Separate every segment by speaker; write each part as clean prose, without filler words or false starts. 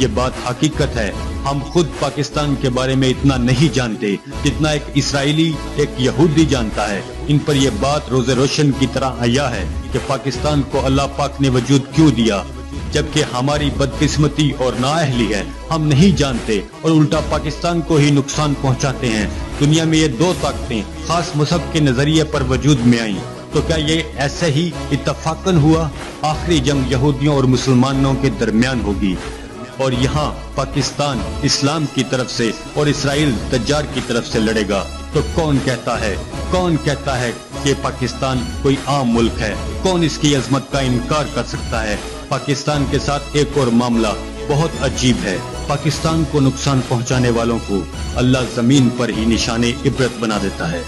Speaker 1: یہ بات حقیقت ہے، ہم خود پاکستان کے بارے میں اتنا نہیں جانتے جتنا ایک اسرائیلی ایک یہودی جانتا ہے۔ ان پر یہ بات روز روشن کی طرح آیا ہے کہ پاکستان کو اللہ پاک نے وجود کیوں دیا، جبکہ ہماری بدقسمتی اور نااہلی ہے، ہم نہیں جانتے اور الٹا پاکستان کو ہی نقصان پہنچاتے ہیں۔ دنیا میں یہ دو طاقتیں خاص مذہب کے نظریے پر وجود میں آئیں، تو کیا یہ ایسے ہی اتفاقاً ہوا؟ آخری جنگ یہودیوں اور مسلمانوں کے درمیان ہوگی، اور یہاں پاکستان اسلام کی طرف سے اور اسرائیل تجار کی طرف سے لڑے گا۔ تو کون کہتا ہے کہ پاکستان کوئی عام ملک ہے؟ کون اس کی عظمت کا انکار کر سکتا ہے؟ پاکستان کے ساتھ ایک اور معاملہ بہت عجیب ہے۔ پاکستان کو نقصان پہنچانے والوں کو اللہ زمین پر ہی نشان عبرت بنا دیتا ہے۔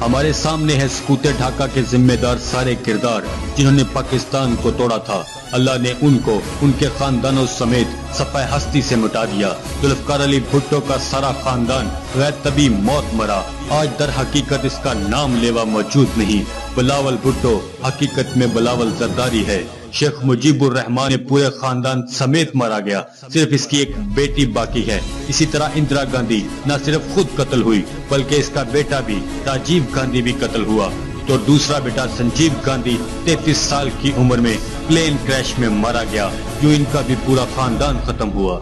Speaker 1: ہمارے سامنے ہے سقوط ڈھاکہ کے ذمہ دار سارے کردار جنہوں نے پاکستان کو توڑا تھا۔ اللہ نے ان کو ان کے خاندانوں سمیت صفحہ ہستی سے مٹا دیا۔ ذوالفقار علی بھٹو کا سارا خاندان غیر طبی موت مرا۔ آج در حقیقت اس کا نام لیوا موجود نہیں۔ بلاول بھٹو حقیقت میں بلاول زرداری ہے۔ شیخ مجیب الرحمان نے پورے خاندان سمیت مارا گیا، صرف اس کی ایک بیٹی باقی ہے۔ اسی طرح اندرا گاندھی نہ صرف خود قتل ہوئی بلکہ اس کا بیٹا بھی راجیو گاندھی بھی قتل ہوا، تو دوسرا بیٹا سنجیو گاندھی 33 سال کی عمر میں پلین کریش میں مارا گیا۔ یوں ان کا بھی پورا خاندان ختم ہوا۔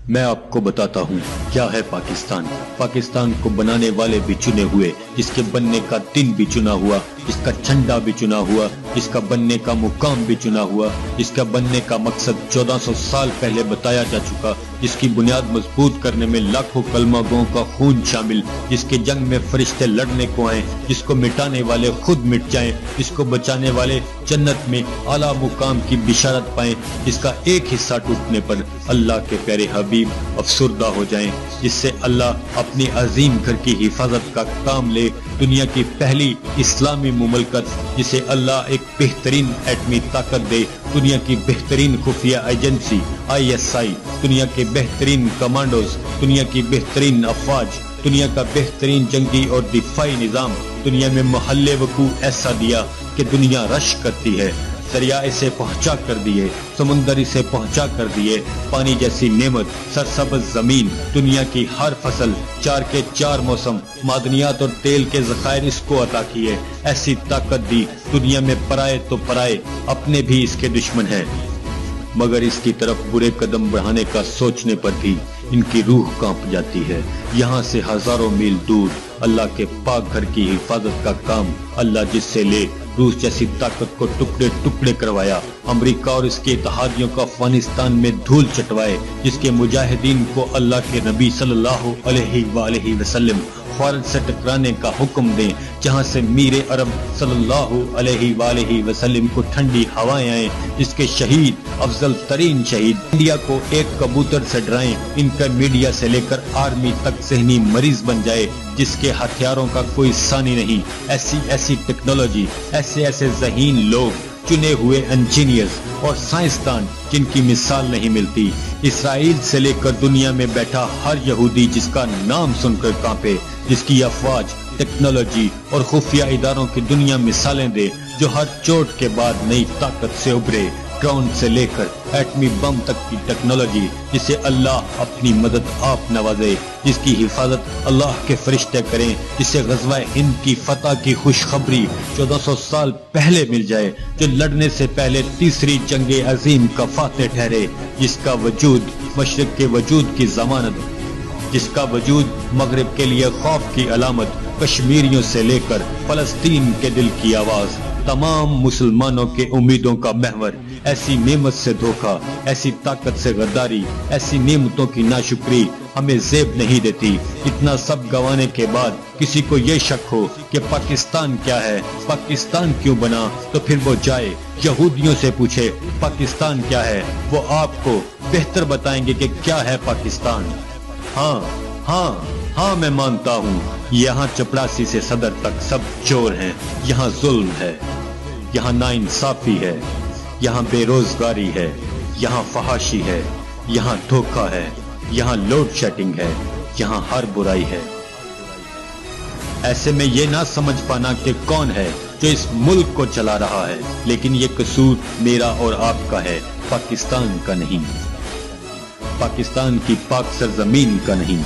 Speaker 1: میں آپ کو بتاتا ہوں کیا ہے پاکستان۔ پاکستان کو بنانے والے بھی چنے ہوئے، جس کے بننے کا دن بھی چنا ہوا، جس کا جھنڈا بھی چنا ہوا، جس کا بننے کا مقام بھی چنا ہوا، جس کا بننے کا مقصد 1400 سال پہلے بتایا جا چکا، جس کی بنیاد مضبوط کرنے میں لاکھوں کلمہ گوں کا خون شامل، جس کے جنگ میں فرشتے لڑنے کو آئیں، جس کو مٹانے والے خود مٹ جائیں، جس کو بچانے والے جنت میں اعلیٰ مقام کی بشارت پائیں، جس کا ایک حصہ ٹوٹنے پر اللہ کے پیارے حبیب افسردہ ہو جائیں، جس سے اللہ اپنی عظیم گھر کی حفاظت کا کام لے، دنیا کی پہلی اسلامی مملکت جسے اللہ ایک بہترین ایٹمی طاقت دے، دنیا کی بہترین خفیہ ایجنسی ISI، دنیا کے بہترین کمانڈوز، دنیا کی بہترین افواج، دنیا کا بہترین جنگی اور دفاعی نظام، دنیا میں محل وقوع ایسا دیا کہ دنیا رش کرتی ہے، دریا اسے پہنچا کر دیے، سمندر اسے پہنچا کر دیے، پانی جیسی نعمت، سرسبز زمین، دنیا کی ہر فصل، 4 کے 4 موسم، معدنیات اور تیل کے ذخائر اس کو عطا کیے، ایسی طاقت دی، دنیا میں پرائے تو پرائے، اپنے بھی اس کے دشمن ہیں، مگر اس کی طرف برے قدم بڑھانے کا سوچنے پر بھی ان کی روح کانپ جاتی ہے۔ یہاں سے ہزاروں میل دور اللہ کے پاک گھر کی حفاظت کا کام اللہ جس سے لے، روس جیسی طاقت کو ٹکڑے ٹکڑے کروایا، امریکہ اور اس کے اتحادیوں کو افغانستان میں دھول چٹوائے، جس کے مجاہدین کو اللہ کے نبی صلی اللہ علیہ وآلہ وسلم خوارج سے ٹکرانے کا حکم دیں، جہاں سے میر عرب صلی اللہ علیہ وآلہ وسلم کو ٹھنڈی ہوائیں آئیں، جس کے شہید افضل ترین شہید انڈیا کو ایک کبوتر سے ڈرائیں، ان کا میڈیا سے لے کر آرمی تک ذہنی مریض بن جائے، جس کے ہتھیاروں کا کوئی ثانی نہیں، ایسی ٹیکنالوجی، ایسے ذہین لوگ، چنے ہوئے انجینئرز اور سائنسدان جن کی مثال نہیں ملتی۔ اسرائیل سے لے کر دنیا میں بیٹھا ہر یہودی جس کا نام سن کر کانپے، جس کی افواج، ٹیکنالوجی اور خفیہ اداروں کی دنیا مثالیں دے، جو ہر چوٹ کے بعد نئی طاقت سے ابھرے، ڈرون سے لے کر ایٹمی بم تک کی ٹیکنالوجی، جسے اللہ اپنی مدد آپ نوازے، جس کی حفاظت اللہ کے فرشتے کریں، جسے غزوہ ہند کی فتح کی خوشخبری 1400 سال پہلے مل جائے، جو لڑنے سے پہلے تیسری جنگ عظیم کا فاتح ٹھہرے، جس کا وجود مشرق کے وجود کی ضمانت، جس کا وجود مغرب کے لیے خوف کی علامت، کشمیریوں سے لے کر فلسطین کے دل کی آواز، تمام مسلمانوں کے امیدوں کا محور، ایسی نعمت سے دھوکا، ایسی طاقت سے غداری، ایسی نعمتوں کی ناشکری ہمیں زیب نہیں دیتی۔ اتنا سب گوانے کے بعد کسی کو یہ شک ہو کہ پاکستان کیا ہے، پاکستان کیوں بنا، تو پھر وہ جائے یہودیوں سے پوچھے پاکستان کیا ہے، وہ آپ کو بہتر بتائیں گے کہ کیا ہے پاکستان۔ ہاں میں مانتا ہوں، یہاں چپڑاسی سے صدر تک سب چور ہیں، یہاں ظلم ہے، یہاں ناانصافی ہے، یہاں بے روزگاری ہے، یہاں فحاشی ہے، یہاں دھوکہ ہے، یہاں لوڈ شیڈنگ ہے، یہاں ہر برائی ہے۔ ایسے میں یہ نہ سمجھ پانا کہ کون ہے جو اس ملک کو چلا رہا ہے، لیکن یہ قصور میرا اور آپ کا ہے، پاکستان کا نہیں، پاکستان کی پاک سرزمین کا نہیں۔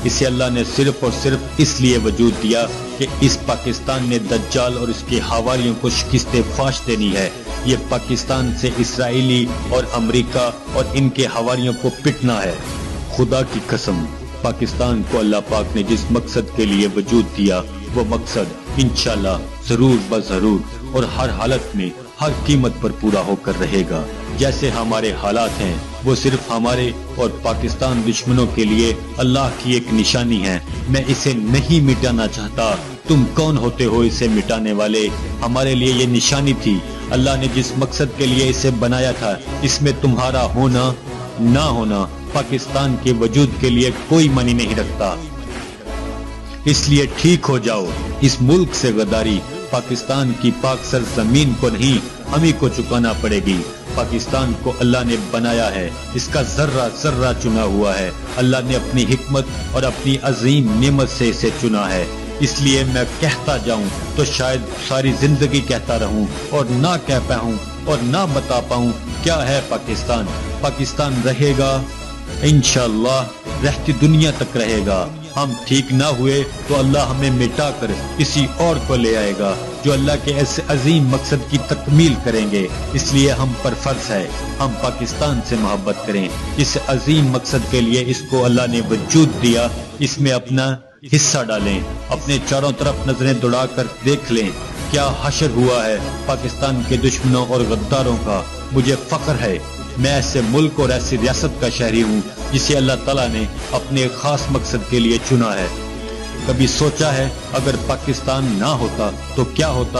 Speaker 1: اسے اللہ نے صرف اور صرف اس لیے وجود دیا کہ اس پاکستان نے دجال اور اس کے حواریوں کو شکست فاش دینی ہے۔ یہ پاکستان سے اسرائیلی اور امریکہ اور ان کے حواریوں کو پٹنا ہے۔ خدا کی قسم، پاکستان کو اللہ پاک نے جس مقصد کے لیے وجود دیا، وہ مقصد انشاءاللہ ضرور بضرور اور ہر حالت میں ہر قیمت پر پورا ہو کر رہے گا۔ جیسے ہمارے حالات ہیں وہ صرف ہمارے اور پاکستان دشمنوں کے لیے اللہ کی ایک نشانی ہے۔ میں اسے نہیں مٹانا چاہتا۔ تم کون ہوتے ہو اسے مٹانے والے؟ ہمارے لیے یہ نشانی تھی۔ اللہ نے جس مقصد کے لیے اسے بنایا تھا، اس میں تمہارا ہونا نہ ہونا پاکستان کے وجود کے لیے کوئی معنی نہیں رکھتا۔ اس لیے ٹھیک ہو جاؤ۔ اس ملک سے غداری پاکستان کی پاک سرزمین کو نہیں، ہمیں کو چکانا پڑے گی۔ پاکستان کو اللہ نے بنایا ہے، اس کا ذرہ ذرہ چنا ہوا ہے۔ اللہ نے اپنی حکمت اور اپنی عظیم نعمت سے اسے چنا ہے۔ اس لیے میں کہتا جاؤں تو شاید ساری زندگی کہتا رہوں اور نہ کہہ پاؤں اور نہ بتا پاؤں کیا ہے پاکستان۔ پاکستان رہے گا انشاءاللہ، رہتی دنیا تک رہے گا۔ ہم ٹھیک نہ ہوئے تو اللہ ہمیں مٹا کر کسی اور کو لے آئے گا جو اللہ کے ایسے عظیم مقصد کی تکمیل کریں گے۔ اس لیے ہم پر فرض ہے ہم پاکستان سے محبت کریں۔ اس عظیم مقصد کے لیے اس کو اللہ نے وجود دیا، اس میں اپنا حصہ ڈالیں، اپنے چاروں طرف نظریں دوڑا کر دیکھ لیں کیا حشر ہوا ہے پاکستان کے دشمنوں اور غداروں کا۔ مجھے فخر ہے میں ایسے ملک اور ایسی ریاست کا شہری ہوں جسے اللہ تعالیٰ نے اپنے خاص مقصد کے لیے چنا ہے۔ کبھی سوچا ہے اگر پاکستان نہ ہوتا تو کیا ہوتا؟